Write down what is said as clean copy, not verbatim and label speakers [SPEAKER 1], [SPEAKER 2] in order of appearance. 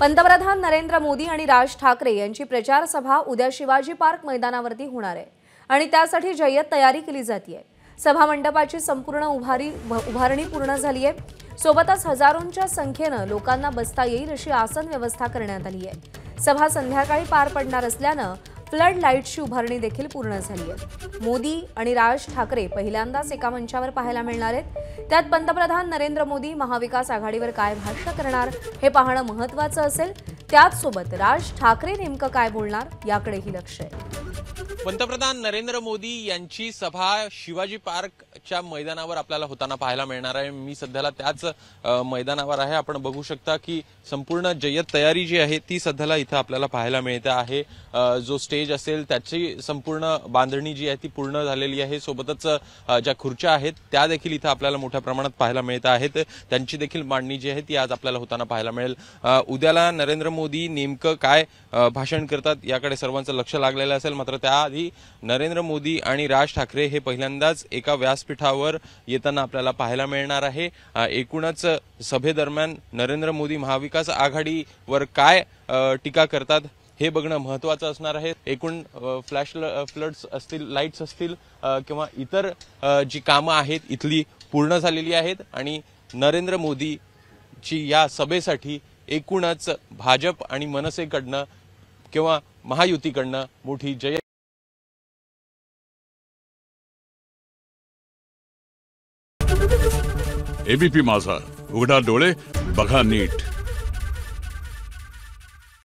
[SPEAKER 1] पंतप्रधान नरेंद्र मोदी आणि राज ठाकरे यांची प्रचार सभा उद्या शिवाजी पार्क मैदानावरती होणार आहे आणि त्यासाठी जय्यत तयारी केली जाते। सभा मंडपाची संपूर्ण उभारणी पूर्ण झाली आहे। सोबतच हजारोंच्या संख्येने लोकांना बसता येईल अशी आसन व्यवस्था करण्यात आली आहे। सभा संध्याकाळी पार पडणार असल्याने फ्लड लाईट्सची उभारणी देखील पूर्ण झाली आहे। मोदी आणि राज ठाकरे पहिल्यांदाच एका मंचावर पाहायला मिळणार आहेत। त्यात पंतप्रधान नरेंद्र मोदी महाविकास आघाडीवर काय भाष्य करणार हे पाहणं महत्त्वाचं असेल। त्याच सोबत राज ठाकरे नेमकं काय बोलणार याकडेही लक्ष आहे।
[SPEAKER 2] पंतप्रधान नरेंद्र मोदी यांची सभा शिवाजी पार्कच्या मैदानावर आपल्याला होताना पाहायला मिळणार आहे। मी सध्याला त्याच मैदानावर आहे। आपण बघू शकता की संपूर्ण जय्यत तयारी जी आहे ती सध्याला इथं आपल्याला पाहायला मिळते आहे। जो स्टेज असेल त्याची संपूर्ण बांधणी जी आहे ती पूर्ण झालेली आहे। सोबतच ज्या खुर्च्या आहेत त्या देखील इथं आपल्याला मोठ्या प्रमाणात पाहायला मिळत आहेत। त्यांची देखील मांडणी जी आहे ती आज आपल्याला होताना पाहायला मिळेल। उद्याला नरेंद्र मोदी नेमकं काय भाषण करतात याकडे सर्वांचं लक्ष लागलेलं असेल। मात्र त्याआधी नरेंद्र मोदी आणि राज ठाकरे हे पहिल्यांदाच एका व्यासपीठावर येताना आपल्याला पाहायला मिळणार आहे। एकूणच सभेदरम्यान नरेंद्र मोदी महाविकास आघाडीवर काय टीका करतात हे बघणं महत्त्वाचं असणार आहे। एकूण फ्लड्स असतील, लाईट्स असतील किंवा इतर जी कामं आहेत इथली पूर्ण झालेली आहेत आणि नरेंद्र मोदीची या सभेसाठी एकूणच भाजप आणि मनसेकडनं किंवा महायुतीकडनं मोठी जय
[SPEAKER 3] एबीपी माझा, उघडा डोळे बघा नीट।